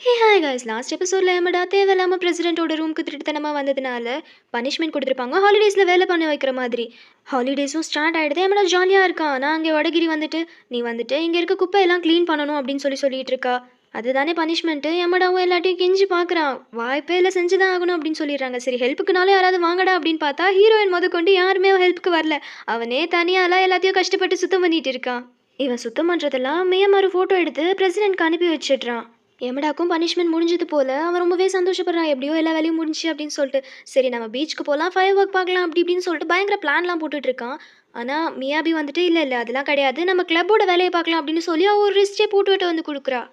Hey hi guys, last எபிசோட்ல ஏமாடா தேவையில்லாம பிரசிடென்ட்டோட ரூமுக்கு திருட்டுத்தனமா வந்ததுனால பனிஷ்மெண்ட் கொடுத்துருப்பாங்க. ஹாலிடேஸில் வேலை பண்ண வைக்கிற மாதிரி. ஹாலிடேஸும் ஸ்டார்ட் ஆகிடுது. ஏமாடா ஜாலியாக இருக்கான். நான் அங்கே வடகிரி வந்துட்டு நீ வந்துட்டு இங்கே இருக்க குப்பையெல்லாம் க்ளீன் பண்ணணும் அப்படின்னு சொல்லிட்டு இருக்கா. அதுதானே பனிஷ்மெண்ட்டு. ஏமாடாவும் எல்லாட்டையும் கெஞ்சி பார்க்குறான். வாய்ப்பே இல்லை, செஞ்சு தான் ஆகணும் அப்படின்னு சொல்லிடுறாங்க. சரி, ஹெல்ப்புக்குனாலே யாராவது வாங்கடா அப்படின்னு பார்த்தா ஹீரோயின் கொண்டு யாருமே ஹெல்ப்புக்கு வரல. அவனே தனியாலாம் எல்லாத்தையும் கஷ்டப்பட்டு சுத்தம் பண்ணிட்டு இருக்கான். இவன் சுத்தம் பண்ணுறதெல்லாம் மியமாரு ஃபோட்டோ எடுத்து பிரசிடென்ட்க்கு அனுப்பி வச்சிடுறான். எமடாக்கும் பனிஷ்மெண்ட் முடிஞ்சது போல் அவன் ரொம்பவே சந்தோஷப்படுறான். எப்படியோ எல்லா வேலையும் முடிஞ்சு அப்படின்னு சொல்லிட்டு. சரி, நம்ம பீச்சுக்கு போகலாம், ஃபயர் ஒர்க் பார்க்கலாம் அப்படி இப்படின்னு சொல்லிட்டு பயங்கர பிளான்லாம் போட்டுட்ருக்கான். ஆனால் மியாபி வந்துட்டு இல்லை இல்லை அதெல்லாம் கிடையாது, நம்ம கிளப்போட வேலையை பார்க்கலாம் அப்படின்னு சொல்லி அவள் ஒரு ரிஸ்டே போட்டு வந்து கொடுக்குறா.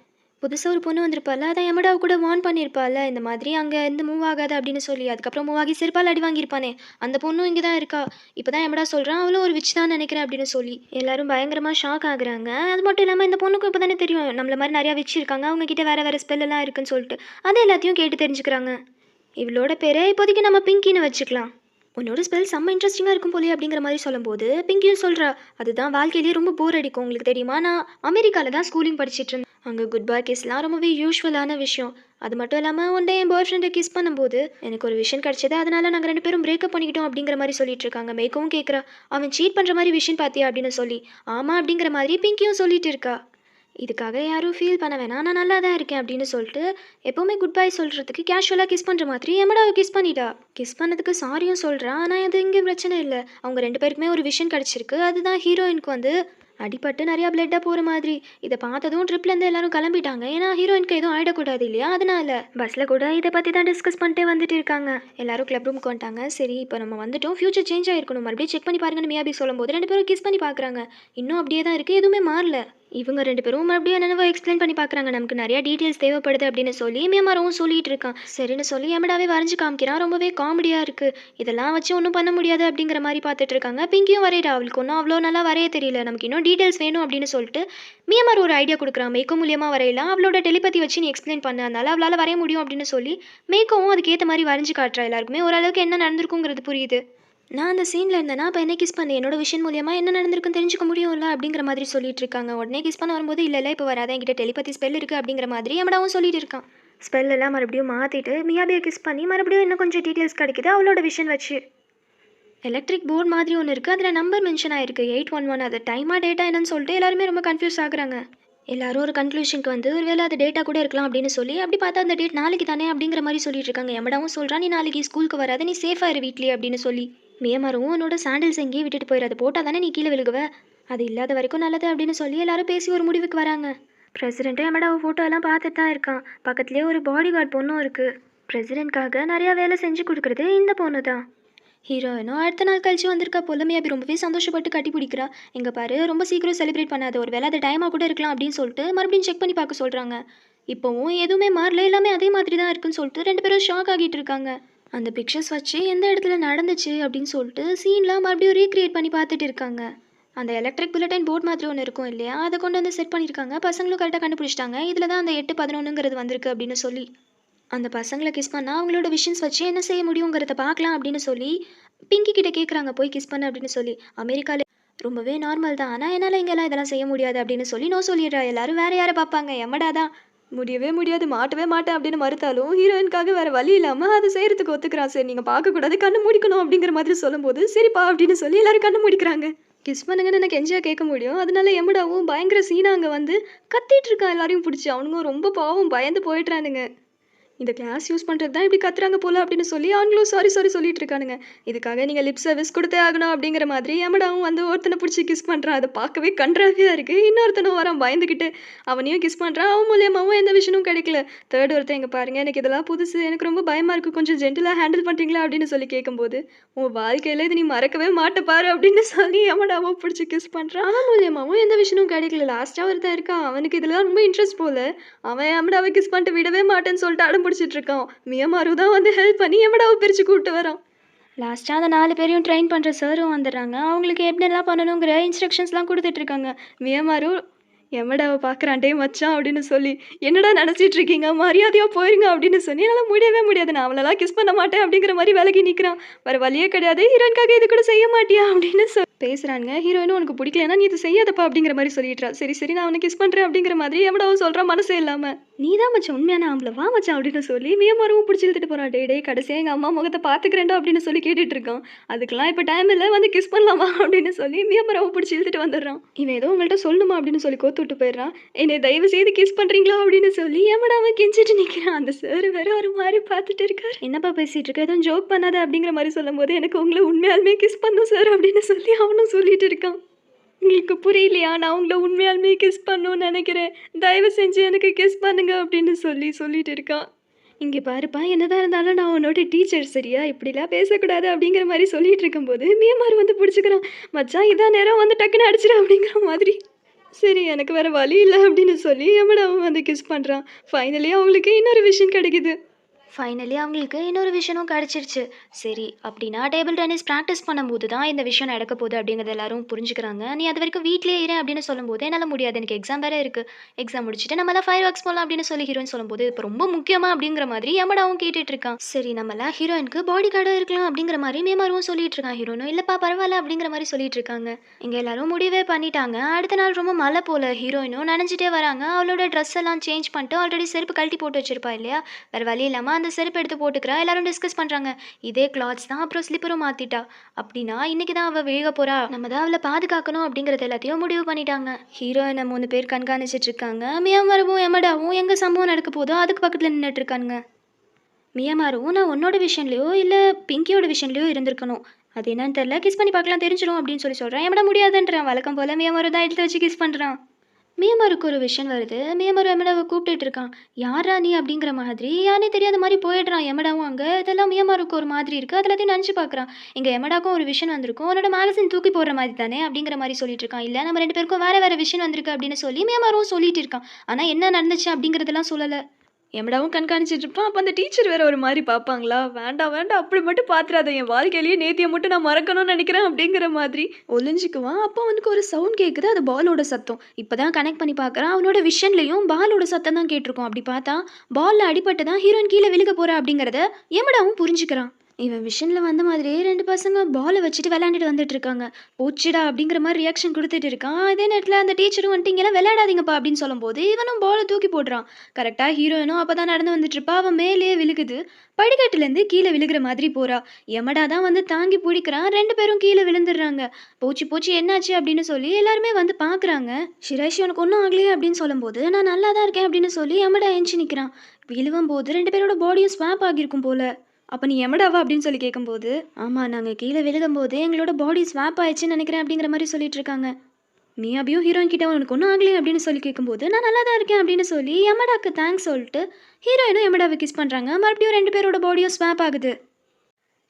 புதுசாக ஒரு பொண்ணு வந்திருப்பாள், அதான் எமடாவை கூட வார்ன் பண்ணியிருப்பாள் இந்த மாதிரி அங்கே இருந்து மூவ் ஆகாது அப்படின்னு சொல்லி. அதுக்கப்புறம் மூவ் ஆகி செருப்பால் அடி வாங்கியிருப்பானே, அந்த பொண்ணும் இங்கே தான் இருக்கா. இப்போ தான் எமடா சொல்கிறான் அவளும் ஒரு விச் தான் நினைக்கிறேன் அப்படின்னு சொல்லி. எல்லாரும் பயங்கரமாக ஷாக் ஆகுறாங்க. அது மட்டும் இல்லாமல் இந்த பொண்ணுக்கும் இப்போ தானே தெரியும் நம்மள மாதிரி நிறையா விச் இருக்காங்க, அவங்கக்கிட்ட வேறு வேறு ஸ்பெல்லாம் இருக்குன்னு சொல்லிட்டு. அதை எல்லாத்தையும் கேட்டு தெரிஞ்சுக்கிறாங்க. இவளோட பேரை இப்போதைக்கு நம்ம பிங்கின்னு வச்சுக்கலாம். உன்னோட ஸ்பெல் செம்ம இன்ட்ரெஸ்டிங்காக இருக்கும் போலே அப்படிங்கிற மாதிரி சொல்லும்போது பிங்கியும் சொல்கிறா, அதுதான் வாழ்க்கையிலேயே ரொம்ப போர் அடிக்கும். உங்களுக்கு தெரியுமா, நான் அமெரிக்காவில் தான் ஸ்கூலிங் படிச்சுட்டு இருந்தேன். அங்கே குட் பை கிஸ்லாம் ரொம்பவே யூஸ்வலான விஷயம். அது மட்டும் இல்லாமல் ஒன் டே என் பாய் ஃப்ரெண்டை கிஸ் பண்ணும்போது எனக்கு ஒரு விஷயம் கிடச்சது, அதனால நாங்கள் 2 பேரும் பிரேக்கப் பண்ணிக்கிட்டோம் அப்படிங்கிற மாதிரி சொல்லிட்டு இருக்காங்க. மேக்கவும் கேட்குறா, அவன் சீட் பண்ணுற மாதிரி விஷயம் பார்த்தியா அப்படின்னு சொல்லி. ஆமாம் அப்படிங்கிற மாதிரி பிங்கியும் சொல்லிட்டு இருக்கா. இதுக்காக யாரும் ஃபீல் பண்ண வேணாம், நான் நல்லா தான் இருக்கேன் அப்படின்னு சொல்லிட்டு எப்போவுமே குட் பை சொல்கிறதுக்கு கேஷுவலாக கிஸ் பண்ணுற மாதிரி எமடாவை கிஸ் பண்ணிட்டா. கிஸ் பண்ணதுக்கு சாரியும் சொல்கிறான். ஆனால் அது இங்கே பிரச்சனை இல்லை. அவங்க 2 பேருக்குமே ஒரு விஷயம் கிடச்சிருக்கு. அதுதான் ஹீரோயினுக்கு அடிபட்டு நிறையா பிளட்டாக போகிற மாதிரி. இதை பார்த்ததும் ட்ரிப்லேருந்து எல்லாரும் கிளம்பிட்டாங்க. ஏன்னா ஹீரோயினுக்கு எதுவும் ஆகிடக்கூடாது இல்லையா, அதனால பஸ்ஸில் கூட இதை பற்றி தான் டிஸ்கஸ் பண்ணிட்டே வந்துட்டு இருக்காங்க. எல்லாரும் கிளப் ரூமுக்கு வந்துட்டாங்க. சரி, இப்போ நம்ம வந்துட்டோம், ஃபியூச்சர் சேஞ்ச் ஆகிருக்கணும், மறுபடியும் செக் பண்ணி பாருங்கன்னு மியாபி சொல்லும்போது 2 பேரும் கிஸ் பண்ணி பார்க்குறாங்க. இன்னும் அப்படியே தான் இருக்குது, எதுவுமே மாறல. இவங்க 2 பேரும் மறுபடியும் என்னென்னவோ எக்ஸ்பிளைன் பண்ணி பார்க்குறாங்க. நமக்கு நிறையா டீட்டெயில்ஸ் தேவைப்படுது அப்படின்னு சொல்லி மியமாரவும் சொல்லிட்டு இருக்கான். சரின்னு சொல்லி எமடாவே வரைஞ்சு காமிக்கிறான். ரொம்பவே காமெடியாக இருக்குது. இதெல்லாம் வச்சு ஒன்றும் பண்ண முடியாது அப்படிங்கிற மாதிரி பார்த்துட்டு இருக்காங்க. பிங்கியும் வரையிடா. அவளுக்கு ஒன்றும் அவ்வளோ நல்லா வரைய தெரியல, நமக்கு இன்னும் டீட்டெயில்ஸ் வேணும் அப்படின்னு சொல்லிட்டு மியமார் ஒரு ஐடியா கொடுக்குறான். மேக்கோ மூலியமாக வரையலாம், அவளோட டெலிபதி வச்சு நீ எக்ஸ்பிளைன் பண்ண, அதனால அவளால் வரைய முடியும் அப்படின்னு சொல்லி மேக்கோவும் அதுக்கேற்ற மாதிரி வரைஞ்சு காட்டுறா. எல்லாருக்குமே ஓரளவுக்கு என்ன நடந்திருக்குங்கிறது புரியுது. நான் அந்த சீனில் இருந்தேன்னா அப்போ என்ன கிஸ் பண்ணி என்னோட விஷயம் மூலியமாக என்ன நடந்திருக்குன்னு தெரிஞ்சுக்க முடியும்ல அப்படிங்கிற மாதிரி சொல்லிட்டு இருக்காங்க. உடனே கிஸ் பண்ண வரும்போது இல்லை இப்போ வராத, என்கிட்ட டெலிபதி ஸ்பெல் இருக்குது அப்படிங்கிற மாதிரி எமடாவும் சொல்லிட்டு இருக்கான். ஸ்பெல் எல்லாம் மறுபடியும் மாற்றிட்டு மியாபியை கிஸ் பண்ணி மறுபடியும் இன்னும் கொஞ்சம் டீட்டெயில்ஸ் கிடைக்குது அவளோட விஷயம் வச்சு. எலக்ட்ரிக் போர்டு மாதிரி ஒன்று இருக்குது, அதில் நம்பர் மென்ஷன் ஆயிருக்கு 811. அது டைமாக டேட்டா என்னன்னு சொல்லிட்டு எல்லாருமே ரொம்ப கன்ஃபியூஸ் ஆகுறாங்க. எல்லாரும் ஒரு கன்க்ளூஷனுக்கு ஒரு வேளை அது டேட்டா கூட இருக்கலாம் அப்படின்னு சொல்லி அப்படி பார்த்தா அந்த டேட் நாளைக்கு தானே அப்படிங்கிற மாதிரி சொல்லிட்டு இருக்காங்க. எமடாவும் சொல்கிறான், நீ நாளைக்கு ஸ்கூலுக்கு வராது, நீ சேஃபாக இரு வீட்லேயே அப்படின்னு சொல்லி. மியமாரும் உன்னோட சாண்டில்ஸ் எங்கேயும் விட்டுட்டு போயிடாது, போட்டால் தானே நீ கீழே விழுகுவ, அது இல்லாத வரைக்கும் நல்லது அப்படின்னு சொல்லி எல்லாரும் பேசி ஒரு முடிவுக்கு வராங்க. பிரசிடென்ட்டும் எமடாவை ஃபோட்டோ எல்லாம் பார்த்துட்டு தான் இருக்கான். பக்கத்துலேயே ஒரு பாடி கார்டு பொண்ணும் இருக்குது. பிரசிடென்ட்காக நிறையா வேலை செஞ்சு கொடுக்குறது இந்த பொண்ணு தான். ஹீரோயினும் அடுத்த நாள் கழிச்சு வந்திருக்கா போல. மியாபி ரொம்பவே சந்தோஷப்பட்டு கட்டி பிடிக்கிறா. எங்கே பாரு, ரொம்ப சீக்கிரம் செலிப்ரேட் பண்ணாத, ஒரு வேலை அது டைமாக கூட இருக்கலாம் அப்படின்னு சொல்லிட்டு மறுபடியும் செக் பண்ணி பார்க்க சொல்கிறாங்க. இப்போவும் எதுவுமே மாறல, எல்லாமே அதே மாதிரி தான் இருக்குன்னு சொல்லிட்டு 2 பேரும் ஷாக் ஆகிட்டு இருக்காங்க. அந்த பிக்சர்ஸ் வச்சு எந்த இடத்துல நடந்துச்சு அப்படின்னு சொல்லிட்டு சீன்லாம் மறுபடியும் ரீக்ரியேட் பண்ணி பார்த்துட்டு இருக்காங்க. அந்த எலக்ட்ரிக் புல்லட்டின் போர்ட் மாதிரி ஒன்று இருக்கும் இல்லையா, அதை கொண்டு வந்து செட் பண்ணியிருக்காங்க. பசங்களும் கரெக்டாக கண்டுபிடிச்சிட்டாங்க, இதில் தான் அந்த 811ங்கிறது வந்திருக்கு அப்படின்னு சொல்லி. அந்த பசங்களை கிஸ் பண்ணால் அவங்களோட விஷன்ஸ் வச்சு என்ன செய்ய முடியுங்கிறத பார்க்கலாம் அப்படின்னு சொல்லி பிங்கி கிட்ட கேட்குறாங்க, போய் கிஸ் பண்ண அப்படின்னு சொல்லி. அமெரிக்காவில் ரொம்பவே நார்மல் தான், ஆனால் என்னால் இங்கெல்லாம் இதெல்லாம் செய்ய முடியாது அப்படின்னு சொல்லி நோ சொல்லிடுறா. எல்லாரும் வேறு யாரை பார்ப்பாங்க, எம்மடா தான் முடியவே முடியாது, மாட்டவே மாட்டேன் அப்படின்னு மறுத்தாலும் ஹீரோயினுக்காக வேறு வழி இல்லாமல் அதை செய்கிறதுக்கு ஒத்துக்கிறான். சரி, நீங்கள் பார்க்கக்கூடாது, கண்ணு முடிக்கணும் அப்படிங்கிற மாதிரி சொல்லும்போது சரிப்பா அப்படின்னு சொல்லி எல்லாரும் கண்ணு முடிக்கிறாங்க. கிஸ் பண்ணுங்கன்னு எனக்கு எஞ்சியாக கேட்க முடியும். அதனால எம்மடாவும் பயங்கர சீனா அங்கே கத்திட்டு இருக்கான் எல்லாரையும் பிடிச்சி. அவனுங்க ரொம்ப பாவம் பயந்து போயிட்டுறானுங்க. இந்த கிளாஸ் யூஸ் பண்ணுறது தான் இப்படி கத்துறாங்க போல அப்படின்னு சொல்லி அவங்களும் சாரி சொல்லிட்டு இருக்கானுங்க. இதுக்காக நீங்கள் லிப் சர்வீஸ் கொடுத்தே ஆகணும் அப்படிங்கிற மாதிரி எமடாவும் ஒருத்தனை பிடிச்சி கிஸ் பண்ணுறான். அதை பார்க்கவே கன்றாவியாக இருக்குது. இன்னொருத்தனும் வரான் பயந்துக்கிட்டு, அவனையும் கிஸ் பண்ணுறான். அவன் மூலியமாகவும் எந்த விஷயமும் கிடைக்கல. தேர்ட் ஒருத்தன், எங்கே பாருங்கள், எனக்கு இதெல்லாம் புதுசு, எனக்கு ரொம்ப பயமாக இருக்குது, கொஞ்சம் ஜென்டிலாக ஹேண்டில் பண்ணுறீங்களா அப்படின்னு சொல்லி கேட்கும்போது, உன் வாழ்க்கையில் இது நீ மறக்கவே மாட்டப்பாரு அப்படின்னு சொல்லி எமடாவும் பிடிச்சி கிஸ் பண்ணுறான். அவன் மூலியமாகவும் எந்த விஷயமும் கிடைக்கல. லாஸ்ட்டாக ஒருத்தன் இருக்கான், அவனுக்கு இதெல்லாம் ரொம்ப இன்ட்ரெஸ்ட் போல. அவன் எமடாவை கிஸ் பண்ணிட்டு விடவே மாட்டேன்னு சொல்லிட்டு அடம் பிடிச்சிட்டு இருக்கான். மியமாரு தான் ஹெல்ப் பண்ணி எமடாவை பிரித்து கூப்பிட்டு வரான். லாஸ்ட்டாக அந்த 4 பேரையும் ட்ரெயின் பண்ணுற சாரும் வந்துடுறாங்க. அவங்களுக்கு எப்படிலாம் பண்ணணுங்கிற இன்ஸ்ட்ரக்ஷன்ஸ்லாம் கொடுத்துட்ருக்காங்க. மியமாரு எமடாவை பார்க்குறான், டே மச்சான் அப்படின்னு சொல்லி, என்னடா நினச்சிட்டு இருக்கீங்க, மரியாதையாக போயிருங்க அப்படின்னு சொல்லி, என்னால் முடியவே முடியாது, நான் அவளெல்லாம் கிஸ் பண்ண மாட்டேன் அப்படிங்கிற மாதிரி விலகி நிற்கிறான். வேறு வழியே கிடையாது, ஹீரோயின்காக இது கூட செய்ய மாட்டியா அப்படின்னு சொல்லி பேசுறானுங்க. ஹீரோயினும் "உனக்கு பிடிக்கலன்னா நீ இத செய்யாதப்பா" அப்படிங்கிற மாரி சொல்லிட்றா. சரி, சரி நான் அவன கிஸ் பண்றேன் அப்படிங்கிற மாதிரி யமடாவும் சொல்றான் மனசே இல்லாம. "நீ தான் மச்சான் உண்மையான ஆம்பள. வா மச்சான்" அப்படின்னு சொல்லி மியமாருவும் புடிச்சு இழுத்துட்டு போறான். "டேய் டேய் கடைசியா எங்க அம்மா முகத்த பார்த்துக்கிறேன்டா" அப்படின்னு சொல்லி கேட்டுட்டு இருக்கான். "அதுக்கெல்லாம் இப்ப டைம் இல்ல வந்து கிஸ் பண்ணலாமா" அப்படின்னு சொல்லி மியமாராவும் புடிச்சு இழுத்துட்டு வந்துடுறான். இவன் ஏதோ உங்கள்ட்ட சொல்லணுமா அப்படின்னு சொல்லி கோத்து விட்டு போயிடுறான். "என்னைய தயவு செய்து கிஸ் பண்றீங்களா" அப்படின்னு சொல்லி யமடாவ கெஞ்சிட்டு நிக்கிறான். அந்த சார் வேற ஒரு மாரி பார்த்துட்டு இருக்காரு. "என்னப்பா பேசிட்டு இருக்க? எதுவும் ஜோக் பண்ணாத" அப்படிங்கிற மாரி சொல்லும்போது, "எனக்கு உங்கள உண்மையாலுமே கிஸ் பண்ணணும் சார்" அப்படின்னு சொல்லி அவனும் சொல்லிட்டு இருக்கான். "உங்களுக்கு புரியலையா? நான் உங்கள உண்மையாலுமே கிஸ் பண்ணணும்னு நெனைக்கிறேன். தயவு செஞ்சு எனக்கு கிஸ் பண்ணுங்க" அப்படின்னு சொல்லிட்டு இருக்கான். "இங்க பாருப்பா, என்னதான் இருந்தாலும் நான் உன்னோட டீச்சர் சரியா? இப்படிலாம் பேசக்கூடாது" அப்படிங்கிற மாரி சொல்லிட்டு இருக்கும்போது, மியமாரு வந்து புடிச்சுக்கிறான். "மச்சான் இதான் நேரம் வந்து டக்குனு அடிச்சிடு" அப்படிங்கிற மாதிரி. சரி எனக்கு வேற வழி இல்ல அப்படின்னு சொல்லி யமனாவும் வந்து கிஸ் பண்றான். ஃபைனலி அவங்களுக்கு இன்னொரு விஷயம் கிடைக்குது. ஃபைனலி அவங்களுக்கு இன்னொரு விஷயமும் கிடச்சிருச்சு. சரி, அப்படின்னா டேபிள் டென்னிஸ் ப்ராக்டிஸ் பண்ணும்போது தான் இந்த விஷயம் நடக்க போகுது அப்படிங்கிறத எல்லாரும் புரிஞ்சுக்கிறாங்க. "நீ அதுவரைக்கும் வீட்லயே இரு" அப்படின்னு சொல்லும்போது, "என்னால முடியாது. எனக்கு எக்ஸாம் வேற இருக்கு. எக்ஸாம் முடிச்சுட்டு நம்மலாம் ஃபயர் ஒர்க்ஸ் போலாம்" அப்படின்னு சொல்லி ஹீரோயின் சொல்லும்போது, "இப்போ ரொம்ப முக்கியமா?" அப்படிங்கிற மாதிரி யமடாவும் கேட்டுட்டு இருக்கான். சரி நம்மலாம் ஹீரோயினுக்கு பாடி கார்டா இருக்கலாம் அப்படிங்கிற மாதிரி மியமாருவும் சொல்லிட்டு இருக்கான். ஹீரோயினும் "இல்லப்பா பரவாயில்ல" அப்படிங்கிற மாதிரி சொல்லிட்டு இருக்காங்க. இங்க எல்லாரும் முடிவே பண்ணிட்டாங்க. அடுத்த நாள் ரொம்ப மழை போல. ஹீரோயினும் நனைஞ்சிட்டே வராங்க. அவளோட ட்ரெஸ் எல்லாம் சேஞ்ச் பண்ணிட்டு ஆல்ரெடி செருப்பு கழட்டி போட்டு வச்சிருப்பா இல்லையா? வேற வழி இல்லாம அந்த செருப்பு எடுத்து போட்டுக்கிறா. எல்லாரும் டிஸ்கஸ் பண்றாங்க. இதே கிளாத்ஸ் தான் அப்புறம் ஸ்லிப்பரும் மாத்திட்டா. அப்படின்னா இன்னைக்கு தான் அவ விழ போறா. நம்ம தான் அவள பாதுகாக்கணும் அப்படிங்கிறது எல்லாத்தையும் முடிவு பண்ணிட்டாங்க. ஹீரோயின 3 பேர் கண்காணிச்சிட்டு இருக்காங்க. மியாமாருவும் எமடாவும் எங்க சம்பவம் நடக்க போதோ அதுக்கு பக்கத்துல நின்னுட்டு இருக்கானுங்க. மியாமாருவும் "நான் உன்னோட விஷன்லயோ இல்ல பிங்கியோட விஷன்லயோ இருந்திருக்கணும். அது என்னன்னு தெரியல. கிஸ் பண்ணி பார்க்கலாம் தெரிஞ்சிரும்" அப்படின்னு சொல்றான். எமடா முடியாதுன்றான். வழக்கம் போல மியாமாரு தான் எடுத்து வச்சு கிஸ் பண்றான். மியாமாருக்கு ஒரு விஷன் வருது. மியாமாரு எமடாவ கூப்பிட்டுட்டு இருக்கான். "யார்ரா நீ?" அப்படிங்கிற மாதிரி யாருனே தெரியாத மாரி போயிடுறான் எமடாவும் அங்க. இதெல்லாம் மியாமாருக்கு ஒரு மாதிரி இருக்கு. அது எல்லாத்தையும் நெனச்சு பார்க்குறான். "எங்க எமடாக்கும் ஒரு விஷன் வந்திருக்கும். உன்னோட மேகசின் தூக்கி போடுற மாதிரி தானே?" அப்படிங்கிற மாரி சொல்லிட்டு இருக்கான். "இல்ல நம்ம 2 பேருக்கும் வேற வேற விஷன் வந்திருக்கு" அப்படின்னு சொல்லி மியாமாருவும் சொல்லிட்டு இருக்கான். ஆனா என்ன நடந்துச்சு அப்படிங்கிறதெல்லாம் சொல்லல. எமடாவும் கண்காணிச்சிட்டு இருப்பான். அப்ப அந்த டீச்சர் வேற ஒரு மாரி பார்ப்பாங்களா? "வேண்டாம், வேண்டாம் அப்படி மட்டும் பார்த்துறாத. என் வாழ்க்கையிலேயே நேத்திய மட்டும் நான் மறக்கணும்னு நெனைக்கிறேன்" அப்படிங்கிற மாதிரி ஒளிஞ்சுக்குவான். அப்போ அவனுக்கு ஒரு சவுண்ட் கேட்குது. அது பாலோட சத்தம். இப்பதான் கனெக்ட் பண்ணி பார்க்குறான். அவனோட விஷன்லயும் பாலோட சத்தம் தான் கேட்டிருக்கும். அப்படி பார்த்தா, பால்ல அடிபட்டு தான் ஹீரோயின் கீழ விழுக போறா அப்படிங்கிறத எமடாவும் புரிஞ்சுக்கிறான். இவன் விஷன்ல வந்த மாதிரியே 2 பசங்க பால வச்சுட்டு விளையாண்டுட்டு வந்துட்டு இருக்காங்க. "போச்சுடா" அப்படிங்கிற மாரி ரியாக்ஷன் குடுத்துட்டு இருக்கான். அதே நேரத்துல அந்த டீச்சரும் வந்துட்டு, "இங்கலாம் விளையாடாதீங்கப்பா" அப்படின்னு சொல்லும்போது, இவனும் பால தூக்கி போடுறான். கரெக்ட்டா ஹீரோயினும் அப்பதான் நடந்து வந்துட்டுருப்பா. அவ மேலேயே விழுகுது. படிக்கட்டுலேருந்து கீழ விழுகுற மாதிரி போறா. யமடா தான் வந்து தாங்கி புடிக்கிறான். 2 பேரும் கீழ விழுந்துடுறாங்க. "போச்சு, போச்சு என்னாச்சு?" அப்படின்னு சொல்லி எல்லாருமே வந்து பார்க்குறாங்க. "ஷிராய்ஷி உனக்கு ஒண்ணும் ஆகலையே?" அப்படின்னு சொல்லும்போது, "நான் நல்லா தான் இருக்கேன்" அப்படின்னு சொல்லி யமடா எந்திச்சு நிக்கிறான். விழுவம்போது 2 பேரோட பாடியும் ஸ்வாப் ஆகியிருக்கும் போல. "அப்ப நீ யமடாவா?" அப்படின்னு சொல்லி கேட்கும்போது, "ஆமா நாங்க கீழ விழுகும்போது எங்களோட பாடி ஸ்வாப் ஆயிடுச்சுன்னு நெனைக்கிறேன்" அப்படிங்கிற மாரி சொல்லிட்டு இருக்காங்க. மியாபியும் ஹீரோயின் கிட்ட "உனக்கு ஒண்ணும் ஆகலையே?" அப்படின்னு சொல்லி கேட்கும்போது, "நான் நல்லா தான் இருக்கேன்" அப்படின்னு சொல்லி யமடாக்கு தேங்க்ஸ் சொல்லிட்டு, ஹீரோயினும் யமடாவ கிஸ் பண்றாங்க. மறுபடியும் 2 பேரோட பாடியும் ஸ்வாப் ஆகுது.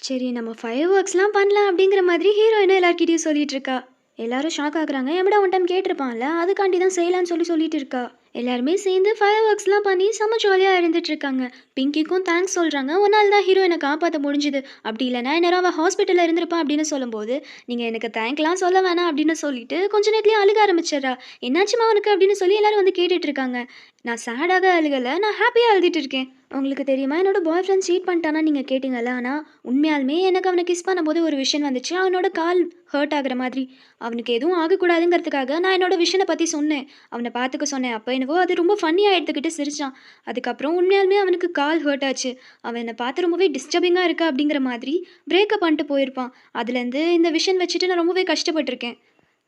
சரி நம்ம ஃபயர் ஒர்க்ஸ்லாம் பண்ணலாம் அப்படிங்கிற மாதிரி ஹீரோயினும் எல்லார்கிட்டயும் சொல்லிட்டு இருக்கா. எல்லாரும் ஷாக் ஆகுறாங்க. எமடா ஒன் டைம் கேட்டிருப்பான்ல, அதுக்காண்டி தான் செய்யலான்னு சொல்லிட்டு இருக்கா. எல்லாருமே சேர்ந்து ஃபயர் ஒர்க்ஸ்லாம் பண்ணி செம்ம ஜாலியாக இருந்துட்டு இருக்காங்க. பிங்கிக்கும் தேங்க்ஸ் சொல்கிறாங்க. ஒரு நாள் தான் ஹீரோயினை காப்பாற்ற முடிஞ்சுது. அப்படி இல்லைனா நேரம் அவள் ஹாஸ்பிட்டலில் இருந்திருப்பான் அப்படின்னு சொல்லும்போது, நீங்கள் எனக்கு தேங்க்லாம் சொல்ல வேணாம் அப்படின்னு சொல்லிட்டு கொஞ்ச நேரத்துலேயே அழுக ஆரம்பிச்சிடுறா. "என்னாச்சுமா அவனுக்கு?" அப்படின்னு சொல்லி எல்லாரும் வந்து கேட்டுட்டு இருக்காங்க. "நான் சேடாக அழுகலை, நான் ஹாப்பியாக அழுதுட்டு இருக்கேன். உங்களுக்கு தெரியுமா என்னோட பாய் ஃப்ரெண்ட் சீட் பண்ணிட்டானா நீங்கள் கேட்டிங்கல்ல, ஆனால் உண்மையாலுமே எனக்கு அவனை கிஸ் பண்ணும்போது ஒரு விஷயம் வந்துச்சு. அவனோட கால் ஹர்ட் ஆகுற மாதிரி. அவனுக்கு எதுவும் ஆகக்கூடாதுங்கிறதுக்காக நான் என்னோட விஷனை பற்றி சொன்னேன். அவனை பார்த்துக்க சொன்னேன். அப்போ என்னவோ அது ரொம்ப ஃபன்னியாக எடுத்துக்கிட்டு சிரிச்சான். அதுக்கப்புறம் உண்மையாலுமே அவனுக்கு கால் ஹர்ட் ஆச்சு. அவன் என்னை பார்த்து ரொம்பவே டிஸ்டர்பிங்காக இருக்கா அப்படிங்கிற மாதிரி பிரேக்கப் பண்ணிட்டு போயிருப்பான். அதுலேருந்து இந்த விஷன் வச்சுட்டு நான் ரொம்பவே கஷ்டப்பட்டிருக்கேன்.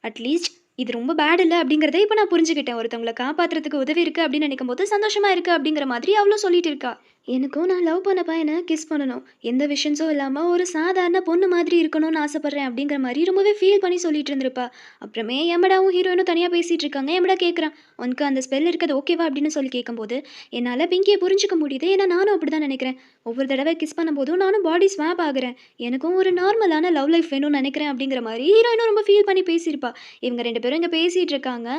அட்லீஸ்ட் இது ரொம்ப பேட் இல்ல அப்படிங்கிறத இப்ப நான் புரிஞ்சுக்கிட்டேன். ஒருத்தவங்கள காப்பாத்துறதுக்கு உதவி இருக்கு அப்படின்னு நினைக்கும்போது சந்தோஷமா இருக்கு அப்படிங்கிற மாதிரி அவளும் சொல்லிட்டு இருக்கா. எனக்கும் நான் லவ் பண்ண பையனை கிஸ் பண்ணணும். எந்த விஷன்ஸும் இல்லாம ஒரு சாதாரண பொண்ணு மாதிரி இருக்கணும்னு ஆசைப்படுறேன் அப்படிங்கிற மாதிரி ரொம்பவே ஃபீல் பண்ணி சொல்லிட்டு இருந்திருப்பா. அப்புறமே எமடாவும் ஹீரோயினும் தனியா பேசிட்டு இருக்காங்க. எமடா கேட்குறான், "உனக்கு அந்த ஸ்பெல் இருக்கிறது ஓகேவா?" அப்படின்னு சொல்லி கேட்கும்போது, "என்னால பிங்கியை புரிஞ்சுக்க முடியுது. ஏன்னா நானும் அப்படிதான் நினைக்கிறேன். ஒவ்வொரு தடவை கிஸ் பண்ணும்போதும் நானும் பாடி ஸ்வாப் ஆகுறேன். எனக்கும் ஒரு நார்மலான லவ் லைஃப் வேணும்னு நினைக்கிறேன்" அப்படிங்கிற மாதிரி ஹீரோயினும் ரொம்ப ஃபீல் பண்ணி பேசியிருப்பா. இவங்க 2 பேரும் இங்க பேசிட்டு இருக்காங்க.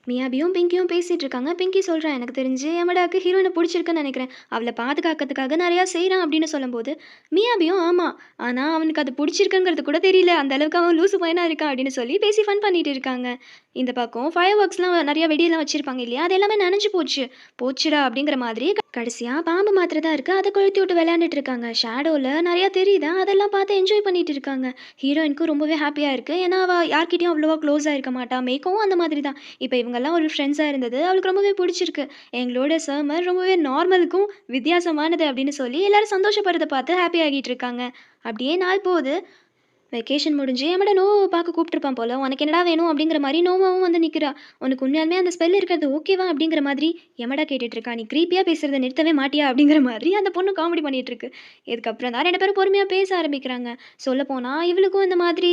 மியாபியும் பிங்கியும் பேசிட்டு இருக்காங்க. பிங்கி சொல்றா, "எனக்கு தெரிஞ்சு எமடாக்கு ஹீரோயின புடிச்சிருக்குன்னு நெனைக்கிறேன். அவள பாதுகாக்கிறதுக்காக நெறையா செய்றான்" அப்படின்னு சொல்லும்போது, மியாபியும் "ஆமா. ஆனா அவனுக்கு அது புடிச்சிருக்குங்கிறது கூட தெரியல. அந்த அளவுக்கு அவன் லூசு பையனா இருக்கான்" அப்படின்னு சொல்லி பேசி ஃபன் பண்ணிட்டு இருக்காங்க. இந்த பக்கம் ஃபயர் ஒர்க்ஸ்லாம் நெறைய வெடியெல்லாம் வச்சிருப்பாங்க இல்லையா? அது எல்லாமே நனைஞ்சு போச்சு. "போச்சுடா" அப்படிங்கிற மாதிரி கடைசியா பாம்பு மாத்திரை தான் இருக்கு. அத கொளுத்தி விட்டு விளையாண்டுட்டு இருக்காங்க. ஷேடோல நெறையா தெரியுதா, அதெல்லாம் பார்த்து என்ஜாய் பண்ணிட்டு இருக்காங்க. ஹீரோயினுக்கும் ரொம்பவே ஹேப்பியா இருக்கு. ஏன்னா, அவ யார்கிட்டயும் அவ்வளவா க்ளோஸா இருக்க மாட்டா. மேக்கவும் அந்த மாதிரி தான். இப்ப இவங்கலாம் ஒரு ஃப்ரெண்ட்ஸா இருந்தது அவளுக்கு ரொம்பவே புடிச்சிருக்கு. எங்களோட சம்மர் ரொம்பவே நார்மலுக்கும் வித்தியாசமானது அப்படின்னு சொல்லி எல்லாரும் சந்தோஷப்படுறத பார்த்து ஹேப்பி ஆகிட்டு இருக்காங்க. அப்படியே நாள் போகுது. வெக்கேஷன் முடிஞ்சு எமட நோவாவ பார்க்க கூப்பிட்டுருப்பான் போல. "உனக்கு என்னடா வேணும்?" அப்படிங்கிற மாரி நோவாவும் வந்து நிக்கிறா. "உனக்கு உண்மையாலுமே அந்த ஸ்பெல் இருக்கிறது ஓகேவா?" அப்படிங்கிற மாதிரி எமடா கேட்டுட்டு இருக்கா. "நீ க்ரீப்பியா பேசுறத நிறுத்தவே மாட்டியா?" அப்படிங்கிற மாதிரி அந்த பொண்ணு காமெடி பண்ணிட்டு இருக்கு. இதுக்கப்புறம் தான் 2 பேரும் பொறுமையா பேச ஆரம்பிக்கிறாங்க. சொல்லப்போனா இவளுக்கும் இந்த மாதிரி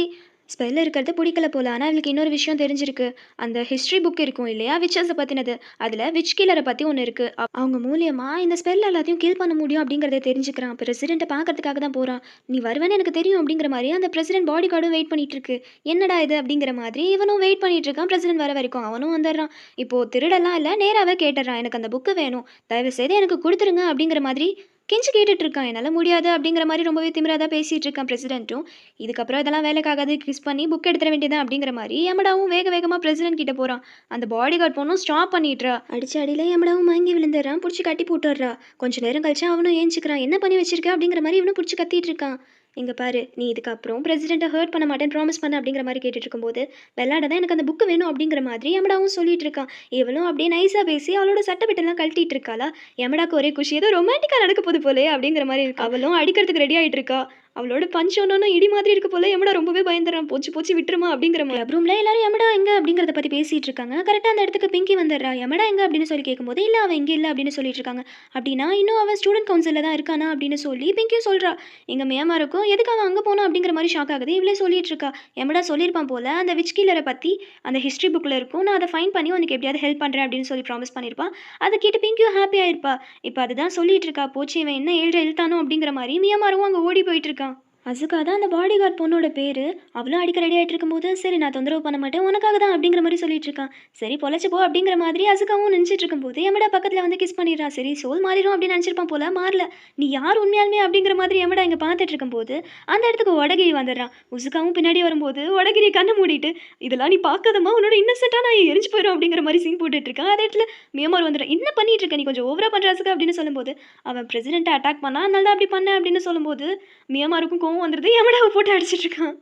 ஸ்பெல் இருக்கிறது பிடிக்கல போல. ஆனா இவளுக்கு இன்னொரு விஷயம் தெரிஞ்சிருக்கு. அந்த ஹிஸ்ட்ரி புக் இருக்கும் இல்லையா? விச்சஸ பத்தினது. அதுல விட்ச் கில்லர பத்தி ஒண்ணு இருக்கு. அவங்க மூலியமா இந்த ஸ்பெல் எல்லாத்தையும் கில் பண்ண முடியும் அப்படிங்கிறத தெரிஞ்சுக்கிறான். பிரசிடென்ட்ட பார்க்கறதுக்காக தான் போறான். "நீ வருவேன்னு எனக்கு தெரியும்" அப்படிங்கிற மாரி அந்த பிரசிடென்ட் பாடி கார்டும் வெயிட் பண்ணிட்டு இருக்கு. "என்னடா இது?" அப்படிங்கிற மாதிரி இவனும் வெயிட் பண்ணிட்டு இருக்கான். பிரசிடென்ட் வர வரைக்கும். அவனும் வந்துடுறான். இப்போ திருடலாம் இல்ல, நேராவே கேட்டுடுறான். "எனக்கு அந்த புக்கு வேணும். தயவு செய்து எனக்கு குடுத்துருங்க" அப்படிங்கிற மாதிரி கெஞ்சி கேட்டுட்டு இருக்கான். "என்னால முடியாது" அப்படிங்கிற மாரி ரொம்பவே திமிரா தான் பேசிட்டு இருக்கான் பிரசிடென்ட்டும். இதுக்கப்புறம் இதெல்லாம் வேலைக்காகாது, கிஸ் பண்ணி புக் எடுத்துற வேண்டியது தான் அப்படிங்கிற மாரி யமடாவும் வேக வேகமா பிரசிடென்ட் கிட்ட போறான். அந்த பாடி கார்ட் பொண்ணும் ஸ்டாப் பண்ணிடுறா. அடிச்ச அடியில யமடாவும் மயங்கி விழுந்துடுறான். புடிச்சு கட்டி போட்டுடுறா. கொஞ்ச நேரம் கழிச்சு அவனும் ஏஞ்சிக்கிறான். "என்ன பண்ணி வச்சிருக்க?" அப்படிங்கிற மாரி இவனும் புடிச்சு கத்திட்டு இருக்கான். "இங்க பாரு, நீ இதுக்கப்புறம் பிரசிடென்ட்ட ஹர்ட் பண்ண மாட்டேன்னு ப்ராமிஸ் பண்ணு" அப்படிங்கிற மாரி கேட்டுட்டு இருக்கும்போது, "வெளாட தான் எனக்கு அந்த புக்கு வேணும்" அப்படிங்கிற மாதிரி யமடாவும் சொல்லிட்டு இருக்கான். இவளும் அப்படியே நைஸா பேசி அவளோட சட்டை கழட்டிட்டு இருக்காளா. யமடாக்கு ஒரே குஷி. ஏதோ ரொமான்டிக்கா நடக்க போகுது போலயே அப்படிங்கிற மாரி இருக்கு. அவளும் அடிக்கிறதுக்கு ரெடி ஆயிட்டு இருக்கா. அவளோட பஞ்ச் ஒன்னொன்னும் இடி மாதிரி இருக்கு போல. யமடா ரொம்பவே பயந்துடுறான். "போச்சு போச்சு விட்டுருமா" அப்படிங்கிற மாரி. கிளப் ரூம்ல எல்லாரும் யமடா எங்க அப்படிங்கிறத பத்தி பேசிட்டு இருக்காங்க. கரெக்ட்டா அந்த இடத்துக்கு பிங்கி வந்துடுறா. "யமடா எங்க?" அப்படின்னு சொல்லி கேட்கும்போது, "இல்ல அவன் இங்க இல்ல" அப்படின்னு சொல்லிட்டு இருக்காங்க. "அப்படின்னா இன்னும் அவன் ஸ்டூடண்ட் கவுன்சில்ல தான் இருக்கானா?" அப்படின்னு சொல்லி பிங்கியும் சொல்றா. எங்க மியாமாருக்கும் எதுக்கு அவன் அங்க போனான் அப்படிங்கிற மாரி ஷாக் ஆகுது. இவளே சொல்லிட்டு இருக்கா. யமடா சொல்லியிருப்பான் போல அந்த விட்ச் கில்லர பத்தி அந்த ஹிஸ்ட்ரி புக்ல இருக்கும். "நான் அத ஃபைண்ட் பண்ணி உனக்கு எப்படியாவது ஹெல்ப் பண்றேன்" அப்படின்னு சொல்லி ப்ராமிஸ் பண்ணியிருப்பான். அத கேட்டு பிங்கியும் ஹாப்பி ஆயிருப்பா. இப்ப அதுதான் சொல்லிட்டு இருக்கா. "போச்சு இவன் என்ன ஏழ்ற இழுத்தானோ" அப்படிங்கிற மாரி மியாமாருவும் அங்க ஓடி போயிட்டு இருக்கான். அசுகா தான் அந்த பாடி கார்ட் பொண்ணோட பேரு. அவளும் அடிக்க ரெடி ஆயிட்டு இருக்கும்போது, "சரி நான் தொந்தரவு பண்ண மாட்டேன். உனக்காக தான்" அப்படிங்கிற மாரி சொல்லிட்டு இருக்கான். "சரி பொழச்சு போ" அப்படிங்கிற மாதிரி அசுகாவும் நினைச்சிட்டு இருக்கும்போது, யமடா பக்கத்துல வந்து கிஸ் பண்ணிடுறா. சரி சோல் மாறிடும் அப்படின்னு நினைச்சிருப்பான் போல, மாறல. "நீ யார் உண்மையாலுமே?" அப்படிங்கிற மாதிரி யமடா இங்க பார்த்துட்டு இருக்கும்போது, அந்த இடத்துக்கு வடகிரி வந்துடுறான். உசுகாவும் பின்னாடி வரும்போது, வடகிரி கண்ண மூடிட்டு, "இதெல்லாம் நீ பார்க்காதம்மா, உன்னோட இன்னசென்ட்டா நான் எரிஞ்சு போயிரும்" அப்படிங்கிற மாரி சீன் போட்டுட்டு இருக்கான். அதே இடத்துல மியாமார் வந்துடுறான். "என்ன பண்ணிட்டு இருக்க? நீ கொஞ்சம் ஓவரா பண்ற அசுகா" அப்படின்னு சொல்லும்போது, "அவன் பிரசிடென்ட்ட அட்டாக் பண்ணான். அதனால தான் அப்படி பண்ணேன்" அப்படின்னு சொல்லும்போது, மியாமாருக்கும் கோவம் வந்துருது. யமடாவ போட்டு அடிச்சிட்டு இருக்கான்.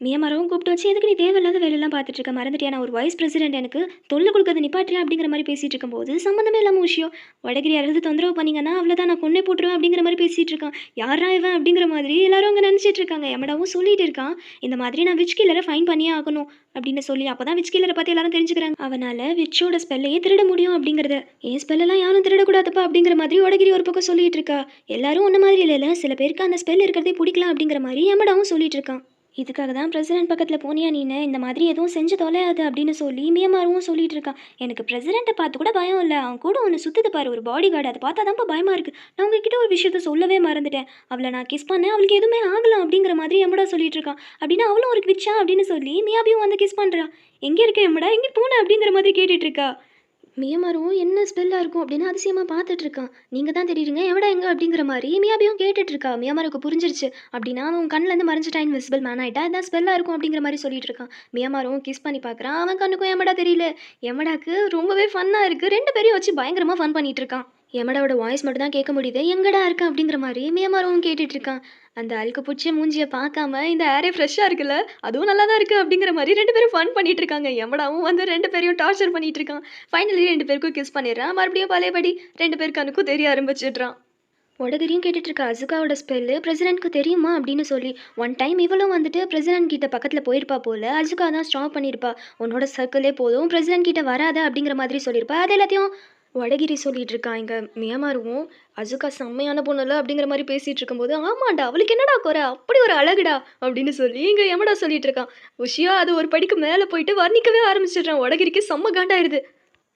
மியாமாரவும் கூப்பிட்டு வச்சு, "எதுக்கு நீ தேவையில்லாத வேலையெல்லாம் பார்த்துட்டு இருக்க? மறந்துட்டியா நான் ஒரு வைஸ் பிரசிடென்ட், எனக்கு தொல்ல குடுக்கறத நிப்பாட்டுறியா?" அப்படிங்கிற மாரி பேசிட்டு இருக்கும்போது, சம்மந்தமே இல்லாம விஷயம். "வடகிரி யாராவது தொந்தரவு பண்ணீங்கன்னா, அவ்வளோதான் நான் கொன்னே போட்டுருவேன்" அப்படிங்கிற மாரி பேசிட்டு இருக்கான். "யார்றா இவன்?" அப்படிங்கிற மாதிரி எல்லாரும் அங்க நினைச்சிட்டு இருக்காங்க. யமடாவும் சொல்லிட்டு இருக்கான், "இந்த மாதிரி நான் விட்ச் கில்லர ஃபைண்ட் பண்ணியே ஆகணும்" அப்படின்னு சொல்லி. அப்பதான் விட்ச் கில்லர பத்தி எல்லாரும் தெரிஞ்சுக்கிறாங்க. அவனால விட்ச்சோட ஸ்பெல்லையே திருட முடியும் அப்படிங்கிறத. "என் ஸ்பெல்லெல்லாம் யாரும் திருடக்கூடாதுப்பா" அப்படிங்கிற மாதிரி வடகிரி ஒரு பக்கம் சொல்லிட்டு இருக்கா. எல்லாரும் உன்ன மாதிரி இல்லைல்ல, சில பேருக்கு அந்த ஸ்பெல் இருக்கிறதே பிடிக்கலாம் அப்படிங்கிற மாரி யமடாவும் சொல்லிட்டு இருக்கான். "இதுக்காக தான் பிரசிடென்ட் பக்கத்துல போனியா நீனு? இந்த மாதிரி எதுவும் செஞ்சு தொலையாது" அப்படின்னு சொல்லி மியாமாருவும் சொல்லிட்டு இருக்கான். "எனக்கு பிரசிடென்ட்ட பார்த்து கூட பயம் இல்ல. அவன் கூட ஒண்ணு சுத்துது பாரு ஒரு பாடி கார்டு. அத பார்த்தா தான்ப்பா பயமா இருக்கு. நான் உங்ககிட்ட ஒரு விஷயத்த சொல்லவே மறந்துட்டேன். அவள நான் கிஸ் பண்ணேன். அவளுக்கு எதுவுமே ஆகல" அப்படிங்கிற மாதிரி யமடா சொல்லிட்டு இருக்கான். "அப்படின்னா அவளும் ஒரு விட்ச்சா?" அப்படின்னு சொல்லி மியாபியும் வந்து கிஸ் பண்றா. "எங்க இருக்க யமடா? எங்க போன?" அப்படிங்கிற மாதிரி கேட்டுட்டு இருக்கா. மியாமாரும் என்ன ஸ்பெல்லா இருக்கும் அப்படின்னு அதிசயமா பார்த்துட்டு இருக்கான். "நீங்க தான் தெரியுறீங்க. எவடா எங்க?" அப்படிங்கிற மாரி மியாபியும் கேட்டுட்டு இருக்கா. மியாமாருக்கு புரிஞ்சிருச்சு. அப்படின்னா அவன் கண்லேருந்து மறைஞ்சிட்டா, இன்விசிபிள் மேன் ஆயிட்டா. இதான் ஸ்பெல்லா இருக்கும் அப்படிங்கிற மாரி சொல்லிட்டு இருக்கான். மியாமாரும் கிஸ் பண்ணி பார்க்குறான். அவன் கண்ணுக்கும் எமடா தெரியல. எமடாக்கு ரொம்பவே ஃபன்னா இருக்கு. 2 பேரையும் வச்சு பயங்கரமா ஃபன் பண்ணிட்டு இருக்கான். எமடாவோட வாய்ஸ் மட்டும் தான் கேட்க முடியுது. "எங்கடா இருக்க?" அப்படிங்கிற மாரி மியாமாரும் கேட்டுட்டு இருக்கான். அந்த அழுக்கு புடிச்ச மூஞ்சிய பார்க்காம, "இந்த ஏரே ஃப்ரெஷ்ஷா இருக்குல்ல, அதுவும் நல்லா தான் இருக்கு" அப்படிங்கிற மாரி 2 பேரும் ஃபன் பண்ணிட்டு இருக்காங்க. எமடாவும் வந்து 2 பேரையும் டார்ச்சர் பண்ணிட்டு இருக்கான். ஃபைனலி 2 பேருக்கும் கிஸ் பண்ணிடுறான். மறுபடியும் பழையபடி 2 பேர் கண்ணுக்கும் தெரிய ஆரம்பிச்சிடுறான். வடகிரியும் கேட்டுட்டு இருக்கா. "அசுகாவோட ஸ்பெல்லு பிரசிடென்ட்க்கு தெரியுமா?" அப்படின்னு சொல்லி. ஒன் டைம் இவளும் வந்துட்டு பிரசிடென்ட் கிட்ட பக்கத்துல போயிருப்பா போல. அசுகா தான் ஸ்டாப் பண்ணியிருப்பா. "உன்னோட சர்க்கிளே போதும். பிரசிடென்ட் கிட்ட வராத" அப்படிங்கிற மாதிரி சொல்லியிருப்பா. அது எல்லாத்தையும் வடகிரி சொல்லிட்டு இருக்கான். இங்க மியாமாருவும், "அசுகா செம்மையான பொண்ணுல்ல" அப்படிங்கிற மாரி பேசிட்டு இருக்கும்போது, "ஆமாண்டா, அவளுக்கு என்னடா குறை? அப்படி ஒரு அழகுடா" அப்படின்னு சொல்லி இங்க யமடா சொல்லிட்டு இருக்கான். உஷியா அது ஒரு படிக்கு மேல போயிட்டு வர்ணிக்கவே ஆரம்பிச்சிடுறான். வடகிரிக்கு செம்ம காண்டாயிருது.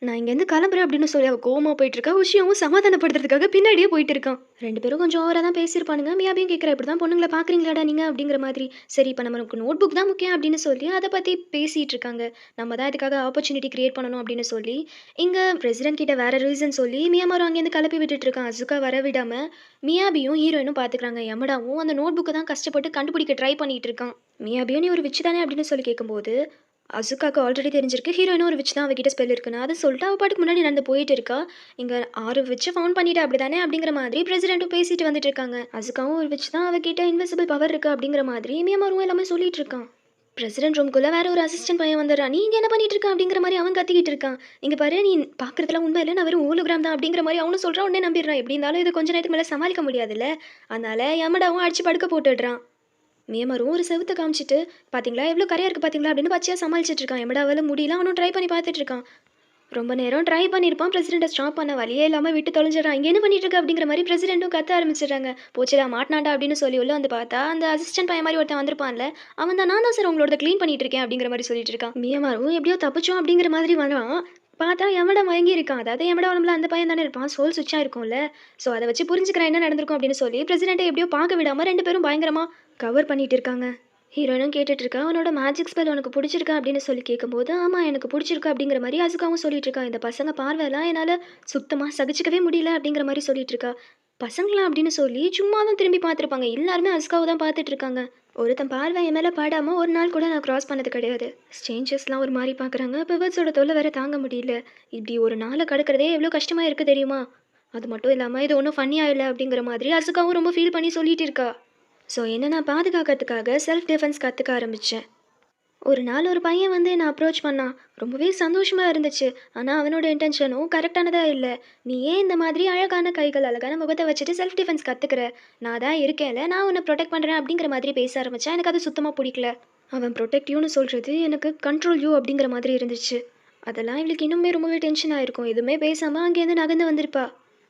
"நான் இங்கேருந்து கிளம்புறேன்" அப்படின்னு சொல்லி அவ கோவமா போயிட்டுருக்கா. உஷியாவும் சமாதானப்படுத்துறதுக்காக பின்னாடியே போயிட்டு இருக்கான். 2 பேரும் கொஞ்சம் ஓவரா தான் பேசியிருப்பானுங்க. மியாபியும் கேட்குறா, "இப்படி தான் பொண்ணுங்கள பார்க்குறீங்களாடா நீங்க?" அப்படிங்கிற மாதிரி. "சரி இப்ப நமக்கு நோட் புக் தான் முக்கியம்" அப்படின்னு சொல்லி அத பத்தி பேசிட்டு இருக்காங்க. நம்ம தான் இதுக்காக ஆப்பர்ச்சுனிட்டி கிரியேட் பண்ணணும் அப்படின்னு சொல்லி, இங்க பிரசிடென்ட் கிட்ட வேற ரீசன் சொல்லி மியாமாரும் அங்கேருந்து கிளப்பி விட்டுட்டு இருக்கான். அசுகா வர விடாம மியாபியும் ஹீரோயினும் பார்த்துக்கிறாங்க. யமடாவும் அந்த நோட் புக்க தான் கஷ்டப்பட்டு கண்டுபிடிக்க ட்ரை பண்ணிட்டு இருக்கான். மியாபியும், "நீ ஒரு விட்ச் தானே?" அப்படின்னு சொல்லி கேட்கும்போது, அசுகாக்கு ஆல்ரெடி தெரிஞ்சிருக்கு ஹீரோயினும் ஒரு விச் தான் அவகிட்ட ஸ்பெல் இருக்குன்னு. அதை சொல்லிட்டு அவள் பாட்டுக்கு முன்னாடி நடந்து போயிட்டு இருக்கா. இங்கே 6 விச்சு ஃபவுண்ட் பண்ணிட்டு அப்படி தானே அப்படிங்கிற மாதிரி பிரசிடென்ட்டும் பேசிட்டு வந்துட்டு இருக்காங்க. அசுகாவும் ஒரு விச் தான் அவகிட்ட இன்விசிபிள் பவர் இருக்குது அப்படிங்கிற மாதிரி மியமாரும் எல்லாமே சொல்லிட்டு இருக்கான். பிரசிடென்ட் ரூம்குள்ளே வேற ஒரு அசிஸ்டன்ட் பையன் வந்துடுறான். நீ இங்கே என்ன பண்ணிட்டு இருக்க அப்படிங்கிற மாதிரி அவன் கத்திக்கிட்டு இருக்கான். இங்கே பாரு நீ பார்க்குறதுலாம் உண்மை இல்லை, நான் வெறும் ஹோலோகிராம் தான் அப்படிங்கிற மாதிரி அவனும் சொல்கிறான். உடனே நம்பிடுறான். எப்படி இருந்தாலும் இது கொஞ்ச நேரத்துக்கு மேலே சமாளிக்க முடியாதுல்ல, அதனால யமடாவும் அடிச்சு படுக்க போட்டுடுறான். மியமாரும் ஒரு செவுத்தை காமிச்சிட்டு பார்த்தீங்களா எவ்வளோ கரையா இருக்குது பார்த்தீங்களா அப்படின்னு பச்சையாக சமாளிச்சிட்டு இருக்கான். யமடாவால் முடியல, அவனும் ட்ரை பண்ணி பார்த்துட்டு இருக்கான். ரொம்ப நேரம் ட்ரை பண்ணியிருப்பான். பிரசிடென்ட்டை ஸ்டாப் பண்ண வழியே இல்லாமல் விட்டு தொலைஞ்சிடறான். இங்கே என்ன பண்ணிட்டு இருக்க அப்படிங்கிற மாதிரி பிரசிடென்ட்டும் கத்த ஆரம்பிச்சிடுறாங்க. போச்சுடா மாட்டினாண்டா அப்படின்னு சொல்லி உள்ள வந்து பார்த்தா அந்த அசிஸ்டன்ட் பையன் மாதிரி ஒருத்தன் வந்திருப்பான்ல, அவன் தான் நான் தான் சார் உங்களோட க்ளீன் பண்ணிட்டு இருக்கேன் அப்படிங்கிற மாதிரி சொல்லிட்டு இருக்கான். மியமாரும் எப்படியோ தப்பிச்சோம் அப்படிங்கிற மாதிரி வரான். பார்த்தா எமடா மயங்கி இருக்கான். அதாவது எமடா உடம்புல அந்த பையன் தானே இருப்பான், சோல் சுவிட்சாக இருக்கும்ல. ஸோ அதை வச்சு புரிஞ்சுக்கிறேன் என்ன நடந்திருக்கும் அப்படின்னு சொல்லி பிரசிடென்ட்டை எப்படியோ பார்க்க விடாமல் 2 பேரும் பயங்கரமாக கவர் பண்ணிட்டு இருக்காங்க. ஹீரோயினும் கேட்டுட்டு இருக்கா. அவனோட மேஜிக் ஸ்பெல் உனக்கு பிடிச்சிருக்கா அப்படின்னு சொல்லி கேட்கும்போது ஆமாம் எனக்கு பிடிச்சிருக்கு அப்படிங்கிற மாதிரி அசுகாவும் சொல்லிட்டு இருக்கா. இந்த பசங்க பார்வையெல்லாம் என்னால் சுத்தமாக சகிச்சிக்கவே முடியல அப்படிங்கிற மாதிரி சொல்லிட்டு இருக்கா. பசங்களாம் அப்படின்னு சொல்லி சும்மா தான் திரும்பி பார்த்துருப்பாங்க. எல்லாருமே அசுகாவை தான் பார்த்துட்டு இருக்காங்க. ஒருத்தன் பார்வை என் மேலே பாடாமல் ஒரு நாள் கூட நான் க்ராஸ் பண்ணது கிடையாது. ஸ்ட்ரேஞ்சர்ஸ்லாம் ஒரு மாதிரி பார்க்குறாங்க. பிவர்ஸோட தொல்லை வேற தாங்க முடியல. இப்படி ஒரு நாளை கடக்கிறதே எவ்வளோ கஷ்டமாக இருக்குது தெரியுமா. அது மட்டும் இல்லாமல் இது ஒன்றும் ஃபன்னியாக இல்லை அப்படிங்கிற மாதிரி அசுகாவும் ரொம்ப ஃபீல் பண்ணி சொல்லிட்டு இருக்கா. ஸோ என்ன நான் பாதுகாக்கிறதுக்காக செல்ஃப் டிஃபென்ஸ் கற்றுக்க ஆரம்பித்தேன். ஒரு நாள் ஒரு பையன் வந்து என்னை அப்ரோச் பண்ணான். ரொம்பவே சந்தோஷமாக இருந்துச்சு. ஆனால் அவனோட இன்டென்ஷனும் கரெக்டானதாக இல்லை. நீ ஏன் இந்த மாதிரி அழகான கைகள் அழகான முகத்தை வச்சுட்டு செல்ஃப் டிஃபென்ஸ் கற்றுக்கிற, நான் தான் இருக்கேன்ல, நான் உன்னை ப்ரொடெக்ட் பண்ணுறேன் அப்படிங்கிற மாதிரி பேச ஆரம்பித்தேன். எனக்கு அது சுத்தமாக பிடிக்கல. அவன் ப்ரொடெக்ட் யூன்னு சொல்கிறது எனக்கு கண்ட்ரோல் யூ அப்படிங்கிற மாதிரி இருந்துச்சு. அதெல்லாம் இவளுக்கு இன்னுமே ரொம்பவே டென்ஷன் ஆகிருக்கும். எதுவுமே பேசாமல் அங்கேருந்து நகர்ந்து வந்திருப்பா.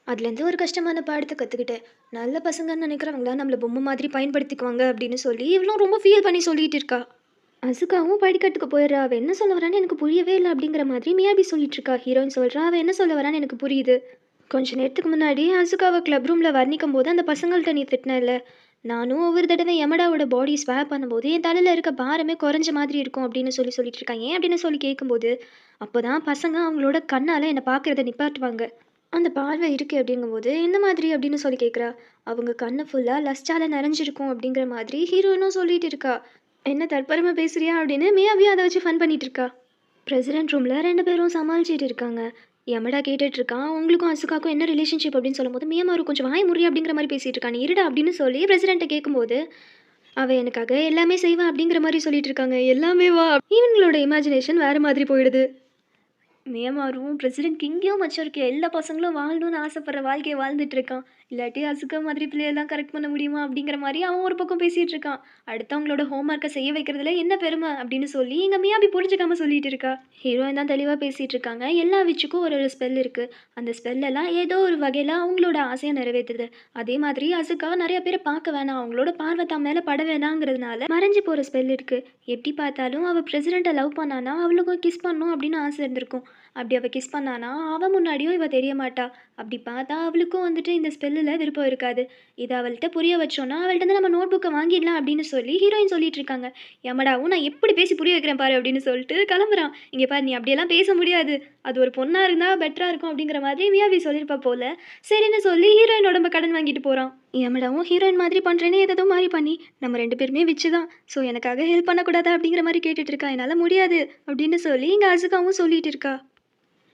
அதுலேருந்து ஒரு கஷ்டமான பாடத்தை கற்றுக்கிட்டேன். நல்ல பசங்கன்னு நினைக்கிறவங்களா நம்மளை பொம்மை மாதிரி பயன்படுத்திக்குவாங்க அப்படின்னு சொல்லி இவளும் ரொம்ப ஃபீல் பண்ணி சொல்லிட்டு இருக்கா. அசுகாவும் படிக்கட்டுக்கு போயிடுறா. அவள் என்ன சொல்ல வரான்னு எனக்கு புரியவே இல்லை அப்படிங்கிற மாதிரி மியாபி சொல்லிட்டு இருக்கா. ஹீரோயின் சொல்கிறா அவள் என்ன சொல்ல வரான்னு எனக்கு புரியுது. கொஞ்ச நேரத்துக்கு முன்னாடி அசுகாவை கிளப் ரூமில் வர்ணிக்கும் போது அந்த பசங்கள்கிட்ட நீ திட்டினல, நானும் ஒவ்வொரு தடவை யமடாவோட பாடி ஸ்வாப் பண்ணும்போது என் தலையில் இருக்க பாரமே குறைஞ்ச மாதிரி இருக்கும் அப்படின்னு சொல்லிட்டு இருக்காங்க. ஏன் அப்படின்னு சொல்லி கேட்கும்போது அப்போ தான் பசங்க அவங்களோட கண்ணால் என்னை பார்க்குறத நிப்பாட்டுவாங்க. அந்த பார்வை இருக்குது அப்படிங்கும்போது எந்த மாதிரி அப்படின்னு சொல்லி கேட்குறா. அவங்க கண்ணு ஃபுல்லாக லஸ்டால நிறைஞ்சிருக்கும் அப்படிங்கிற மாதிரி ஹீரோயினும் சொல்லிட்டு இருக்கா. என்ன தற்பரமாக பேசுறியா அப்படின்னு மியாவியும் அதை வச்சு ஃபன் பண்ணிட்டு இருக்கா. பிரசிடென்ட் ரூமில் 2 பேரும் சமாளிச்சிட்டு இருக்காங்க. யமடா கேட்டுட்டு இருக்கான். உங்களுக்கும் அசுகாக்கும் என்ன ரிலேஷன்ஷிப் அப்படின்னு சொல்லும்போது மியாமாரு கொஞ்சம் வாய் முறி அப்படிங்கிற மாதிரி பேசிட்டு இருக்கான். நீ இருடா அப்படின்னு சொல்லி பிரசிடென்ட்டை கேட்கும்போது அவள் எனக்காக எல்லாமே செய்வான் அப்படிங்கிற மாதிரி சொல்லிட்டு இருக்காங்க. எல்லாமே வா, இவங்களோட இமேஜினேஷன் வேறு மாதிரி போயிடுது. மியமாரும் பிரசிடென்ட் கிங்கேயும் மச்சம் இருக்க எல்லா பசங்களும் வாழணும்னு ஆசைப்படுற வாழ்க்கையை வாழ்ந்துட்டு இருக்கான். இல்லாட்டி அசுகா மாதிரி பிள்ளையெல்லாம் கரெக்ட் பண்ண முடியுமா அப்படிங்கிற மாதிரி அவன் ஒரு பக்கம் பேசிகிட்டு இருக்கான். அடுத்தவங்களோட ஹோம்ஒர்க்கை செய்ய வைக்கிறதுல என்ன பெருமை அப்படின்னு சொல்லி இங்கே மியாபி புரிஞ்சுக்காம சொல்லிட்டு இருக்கா. ஹீரோயின் தான் தெளிவாக பேசிகிட்டு இருக்காங்க. எல்லா விச்சுக்கும் ஒரு ஒரு ஸ்பெல் இருக்குது. அந்த ஸ்பெல்லெல்லாம் ஏதோ ஒரு வகையில் அவங்களோட ஆசையை நிறைவேற்றுது. அதே மாதிரி அசுகா நிறைய பேரை பார்க்க வேணாம், அவங்களோட பார்வை தான் மேலே பட வேணாங்கிறதுனால மறைஞ்சு போகிற ஸ்பெல் இருக்குது. எப்படி பார்த்தாலும் அவள் பிரசிடெண்ட்டை லவ் பண்ணானா அவளுக்கும் கிஸ் பண்ணணும் அப்படின்னு ஆசை இருந்திருக்கும். அப்படி அவள் கிஸ் பண்ணானா அவன் முன்னாடியும் இவள் தெரிய மாட்டா. அப்படி பார்த்தா அவளுக்கும் வந்துட்டு இந்த ஸ்பெல்லில் விருப்பம் இருக்காது. இதை அவள்கிட்ட புரிய வச்சோன்னா அவள்கிட்ட நம்ம நோட் புக்கை வாங்கிடலாம் அப்படின்னு சொல்லி ஹீரோயின் சொல்லிட்டு இருக்காங்க. யமடாவும் நான் எப்படி பேசி புரிய வைக்கிறேன் பாரு அப்படின்னு சொல்லிட்டு கிளம்புறான். இங்கே பாரு நீ அப்படியெல்லாம் பேச முடியாது, அது ஒரு பொண்ணாக இருந்தால் பெட்டராக இருக்கும் அப்படிங்கிற மாதிரி மியாவி சொல்லியிருப்பா போல. சரின்னு சொல்லி ஹீரோயின் உடம்ப கடன் வாங்கிட்டு போகிறான். யமடாவும் ஹீரோயின் மாதிரி பண்ணுறேன்னு ஏதோ மாதிரி பண்ணி நம்ம 2 பேருமே விச்சு தான், ஸோ எனக்காக ஹெல்ப் பண்ணக்கூடாதா அப்படிங்கிற மாதிரி கேட்டுட்டு இருக்கா. என்னால் முடியாது அப்படின்னு சொல்லி இங்கே அசுகாவும் சொல்லிட்டு இருக்கா.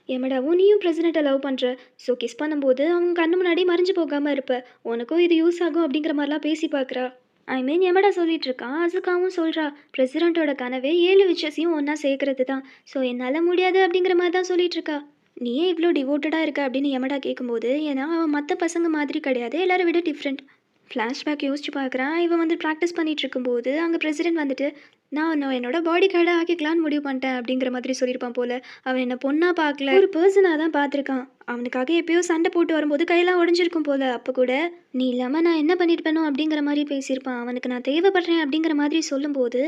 எமடாவும் நீயும் பிரசிடெண்ட்டை லவ் பண்ணுற, ஸோ கிஸ் பண்ணும்போது அவங்க கண்ணு முன்னாடி மறைஞ்சு போகாமல் இருப்ப, உனக்கும் இது யூஸ் ஆகும் அப்படிங்கிற மாதிரிலாம் பேசி பார்க்குறா. ஐ மீன் எமடா சொல்லிட்டு இருக்கான். அசுகாவும் சொல்கிறா பிரசிடெண்ட்டோட கனவே 7 விஷயத்தையும் ஒன்றா சேர்க்கறது தான், ஸோ என்னால் முடியாது அப்படிங்கிற மாதிரி தான் சொல்லிட்டு இருக்கா. நீ ஏன் இவ்வளோ டிவோட்டடாக இருக்க அப்படின்னு எமடா கேட்கும்போது, ஏன்னா அவன் மற்ற பசங்க மாதிரி கிடையாது, எல்லாரை விட டிஃப்ரெண்ட். ஃப்ளாஷ்பேக் யோசிச்சு பார்க்குறான். இவன் வந்து ப்ராக்டிஸ் பண்ணிட்டு இருக்கும்போது அங்கே பிரசிடென்ட் வந்துட்டு நான் என்னோட பாடி கார்டாக ஆக்கிக்கலான்னு முடிவு பண்ணிட்டேன் அப்படிங்கிற மாதிரி சொல்லியிருப்பான் போல. அவன் என்னை பொண்ணாக பார்க்கல, ஒரு பர்சனாக தான் பார்த்துருக்கான். அவனுக்காக எப்பயோ சண்டை போட்டு வரும்போது கையெல்லாம் உடஞ்சிருக்கும் போல. அப்போ கூட நீ இல்லாமல் நான் என்ன பண்ணியிருப்பேனோ அப்படிங்கிற மாதிரி பேசியிருப்பான். அவனுக்கு நான் தேவைப்படுறேன் அப்படிங்கிற மாதிரி சொல்லும்போது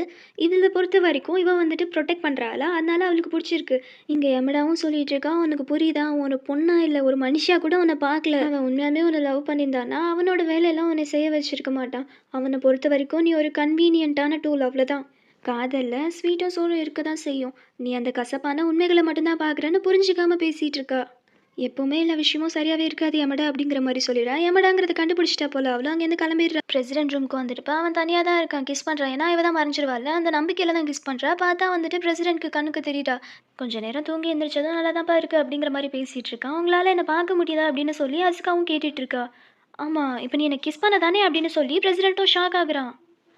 இதில் பொறுத்த வரைக்கும் இவன் வந்துட்டு ப்ரொடெக்ட் பண்ணுறாளா, அதனால அவளுக்கு பிடிச்சிருக்கு. இங்கே எமடாவும் சொல்லிட்டு இருக்கான். உனக்கு புரியுதா, உனக்கு பொண்ணா இல்லை ஒரு மனுஷியாக கூட உன்னை பார்க்கல. அவன் உண்மையாலுமே உன்னை லவ் பண்ணியிருந்தானா அவனோட வேலையெல்லாம் உன்னை செய்ய வச்சிருக்க மாட்டான். அவனை பொறுத்த வரைக்கும் நீ ஒரு கன்வீனியன்ட்டான டூல், அவ்வளோதான். காதலில் ஸ்வீட்டும் சோறும் இருக்க தான் செய்யும். நீ அந்த கசப்பான உண்மைகளை மட்டும்தான் பார்க்குறேன்னு புரிஞ்சிக்காம பேசிகிட்டு இருக்கா. எப்பவுமே எல்லா விஷயமும் சரியாவே இருக்காது எமடா அப்படிங்கிற மாதிரி சொல்லிடுறா. எமடாங்கிறத கண்டுபிடிச்சிட்டா போல அவளும் அங்கேருந்து கிளம்பிடுறா. பிரசிடென்ட் ரூமுக்கு வந்துட்டு அவன் தனியாக தான் இருக்கான். கிஸ் பண்ணுறான். ஏன்னா இவ தான் மறைஞ்சிருவாள். அந்த நம்பிக்கையில் தான் கிஸ் பண்ணுறா. பார்த்தா வந்துட்டு பிரசிடென்ட்க்கு கண்ணுக்கு தெரியுதா. கொஞ்ச நேரம் தூங்கி எந்திரிச்சதும் நல்லா தான்ப்பா இருக்குது அப்படிங்கிற மாதிரி பேசிகிட்டு இருக்கான். உங்களால் என்னை பார்க்க முடியுதா அப்படின்னு சொல்லி அசுகாவும் கேட்டுட்டு இருக்கா. ஆமாம், இப்போ நீ என்னை கிஸ் பண்ண தானே அப்படின்னு சொல்லி பிரசிடென்ட்டும் ஷாக் ஆகுறான்.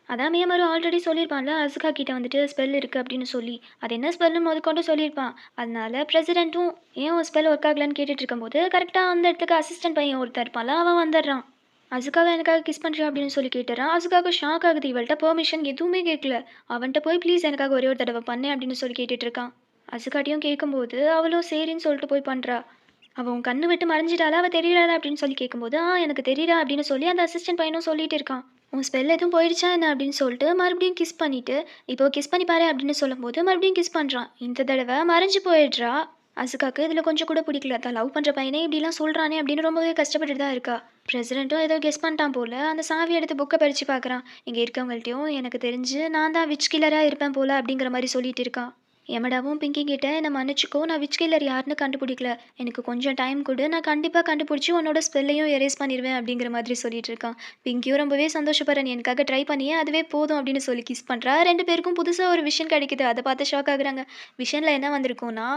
அதான் மியாமாரு ஆல்ரெடி சொல்லியிருப்பான்ல அசுகா கிட்ட வந்துட்டு ஸ்பெல் இருக்குது அப்படின்னு சொல்லி. அது என்ன ஸ்பெல்னு முதற்கொண்டு சொல்லியிருப்பான். அதனால பிரசிடென்ட்டும் ஏன் ஒரு ஸ்பெல் ஒர்க் ஆகலன்னு கேட்டுட்டு இருக்கும்போது கரெக்டாக அந்த இடத்துக்கு அசிஸ்டன்ட் பையன் ஒருத்தர் இருப்பான்ல அவன் வந்துடுறான். அசுகாவை எனக்காக கிஸ் பண்ணுறியா அப்படின்னு சொல்லி கேட்டுறான். அசுகாவுக்கு ஷாக் ஆகுது. இவள்கிட்ட பெர்மிஷன் எதுவுமே கேட்கல. அவன்கிட்ட போய் ப்ளீஸ் எனக்காக ஒரே ஒரு தடவை பண்ணேன் அப்படின்னு சொல்லி கேட்டுட்டு இருக்கான். அசுகாட்டியும் கேட்கும்போது அவளும் சரின்னு சொல்லிட்டு போய் பண்ணுறா. அவன் உன் கண்ணு விட்டு மறைஞ்சிட்டாளா அவள் தெரியறாளா அப்படின்னு சொல்லி கேட்கும்போது எனக்கு தெரியறா அப்படின்னு சொல்லி அந்த அசிஸ்டன்ட் பையனும் சொல்லிட்டு இருக்கான். உன் ஸ்பெல் எதுவும் போயிடுச்சா என்ன அப்படின்னு சொல்லிட்டு மறுபடியும் கிஸ் பண்ணிட்டு இப்போ கிஸ் பண்ணி பாரு அப்படின்னு சொல்லும்போது மறுபடியும் கிஸ் பண்ணுறான். இந்த தடவை மறைஞ்சு போயிடுறா. அசுகாக்கு இதில் கொஞ்சம் கூட பிடிக்கல. தான் லவ் பண்ணுற பையனே இப்படிலாம் சொல்கிறானே அப்படின்னு ரொம்பவே கஷ்டப்பட்டுட்டு தான் இருக்கா. பிரசிடென்ட்டும் ஏதோ கெஸ் பண்ணிட்டான் போல். அந்த சாவி எடுத்து புக்கை படித்து பார்க்குறான். இங்கே இருக்கவங்கள்ட்டையும் எனக்கு தெரிஞ்சு நான் தான் விச் கில்லராக இருப்பேன் போல் அப்படிங்கிற மாதிரி சொல்லிட்டு இருக்கான். எமடாவும் பிங்கி கிட்ட என்னை மன்னிச்சிக்கோ, நான் விச் கில்லர் யாருன்னு கண்டுபிடிக்கல. எனக்கு கொஞ்சம் டைம் கொடு, நான் கண்டிப்பாக கண்டுபிடிச்சி உன்னோட ஸ்பெல்லையும் எரேஸ் பண்ணிடுவேன் அப்படிங்கிற மாதிரி சொல்லிட்டு இருக்கான். பிங்கியும் ரொம்பவே சந்தோஷப்படுறேன். நீ எனக்காக ட்ரை பண்ணியே அதுவே போதும் அப்படின்னு சொல்லி கிஸ் பண்ணுறா. 2 பேருக்கும் புதுசாக ஒரு விஷயம் கிடைக்குது. அதை பார்த்து ஷாக் ஆகுறாங்க. விஷனில் என்ன வந்திருக்கும்னா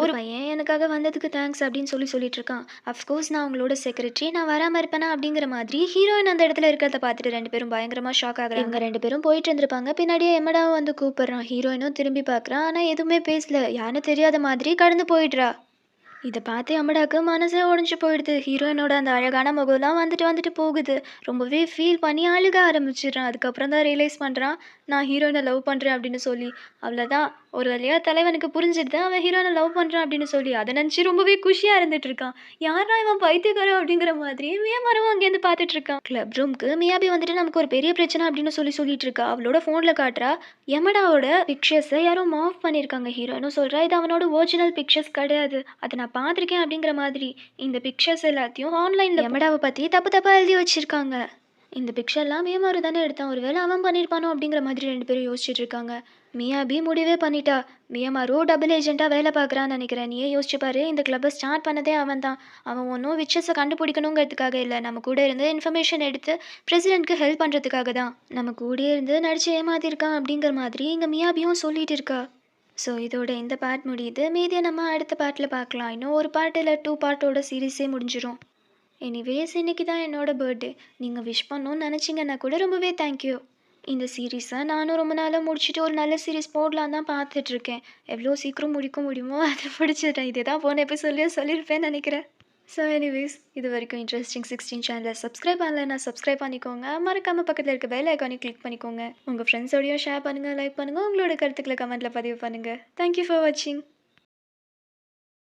ஒரு பையன் எனக்காக வந்ததுக்கு தேங்க்ஸ் அப்படின்னு சொல்லிட்டு இருக்கான். அஃப்கோர்ஸ் நான் உங்களோட செக்ரட்டரி, நான் வராமல் இருப்பேனா அப்படிங்கிற மாதிரி ஹீரோயின் அந்த இடத்துல இருக்கிறத பார்த்துட்டு 2 பேரும் பயங்கரமாக ஷாக் ஆகுறாங்க. இவங்க 2 பேரும் போயிட்டு இருந்திருப்பாங்க. பின்னாடியே எமடாவும் வந்து கூப்பிடுறான். ஹீரோயினும் திரும்பி பார்க்குறான். ஆனால் எதுவுமே பேசல. யாருன்னு தெரியாத மாதிரி கடந்து போயிடுறா. இதை பார்த்து அம்மடாக்கு மனசே உடஞ்சி போயிடுது. ஹீரோயினோட அந்த அழகான முகம்லாம் வந்துட்டு போகுது. ரொம்பவே ஃபீல் பண்ணி அழுக ஆரம்பிச்சிடுறான். அதுக்கப்புறம் தான் ரியலைஸ் பண்ணுறான் நான் ஹீரோயினை லவ் பண்ணுறேன் அப்படின்னு சொல்லி. அவ்வளோதான், ஒரு வழியாக தலைவனுக்கு புரிஞ்சிடுது அவன் ஹீரோயினை லவ் பண்ணுறான் அப்படின்னு சொல்லி. அதை நினச்சி ரொம்பவே குஷியாக இருந்துட்டு இருக்கான். யாரா இவன் பைத்தியக்காரன் அப்படிங்கிற மாதிரி மியாமாரும் அங்கேருந்து பார்த்துட்டு இருக்கான். கிளப் ரூம்க்கு மியாபி வந்துட்டு நமக்கு ஒரு பெரிய பிரச்சனை அப்படின்னு சொல்லிட்டு இருக்கா. அவளோட ஃபோனில் காட்டுறா யமடாவோட பிக்சர்ஸை யாரோ மாஃப் பண்ணியிருக்காங்க. ஹீரோயினும் சொல்கிறா இது அவனோட ஒரிஜினல் பிக்சர்ஸ் கிடையாது, அதை நான் பார்த்துருக்கேன் அப்படிங்கிற மாதிரி. இந்த பிக்சர்ஸ் எல்லாத்தையும் ஆன்லைனில் யமடாவை பற்றி தப்பு தப்பாக எழுதி வச்சுருக்காங்க. இந்த பிக்சர்லாம் மியாமாரு தானே எடுத்தான், ஒருவேளை அவன் பண்ணியிருப்பானோ அப்படிங்கிற மாதிரி 2 பேரும் யோசிச்சுட்டு இருக்காங்க. மியாபி முடிவே பண்ணிட்டா. மியாமாரு டபுள் ஏஜென்ட்டாக வேலை பார்க்குறான்னு நினைக்கிறேன். நீயே யோசிச்சு பாரு, இந்த கிளப்பை ஸ்டார்ட் பண்ணதே அவன் தான். அவன் ஒன்றும் விச்சஸை கண்டுபிடிக்கணுங்கிறதுக்காக இல்லை, நம்ம கூட இருந்து இன்ஃபர்மேஷன் எடுத்து பிரசிடென்ட்க்கு ஹெல்ப் பண்ணுறதுக்காக தான். நம்ம கூட இருந்து நடிச்சு ஏமாத்திருக்கான் அப்படிங்கிற மாதிரி இங்கே மியாபியும் சொல்லிட்டு இருக்கா. ஸோ இதோட இந்த பார்ட் முடியுது. மீதியை நம்ம அடுத்த பார்ட்டில் பார்க்கலாம். இன்னும் ஒரு பார்ட் இல்லை 2 பார்ட்டோட சீரீஸே முடிஞ்சிடும். எனிவேஸ் இன்னைக்கு தான் என்னோட பர்த்டே. நீங்கள் விஷ் பண்ணணும்னு நினச்சிங்கன்னா கூட ரொம்பவே தேங்க்யூ. இந்த சீரீஸை நானும் ரொம்ப நாளாக முடிச்சுட்டு ஒரு நல்ல சீரீஸ் போடலாம் தான் பார்த்துட்ருக்கேன். எவ்வளோ சீக்கிரம் முடிக்க முடியுமோ அதை பிடிச்சிட்டேன். இதே தான் போன எபிசோட்லேயே சொல்லியிருப்பேன்னு நினைக்கிறேன். ஸோ எனிவேஸ் இது வரைக்கும் இன்ட்ரெஸ்டிங் 16 சேனலை சப்ஸ்கிரைப் பண்ணலைன்னா சப்ஸ்கிரைப் பண்ணிக்கோங்க. மறக்காமல் பக்கத்தில் இருக்க பெல் ஐக்கானையும் கிளிக் பண்ணிக்கோங்க. உங்கள் ஃப்ரெண்ட்ஸோடையும் ஷேர் பண்ணுங்கள், லைக் பண்ணுங்கள், உங்களோட கருத்துக்களை கமெண்ட்டில் பதிவு பண்ணுங்கள். தேங்க்யூ ஃபார் வாட்சிங்.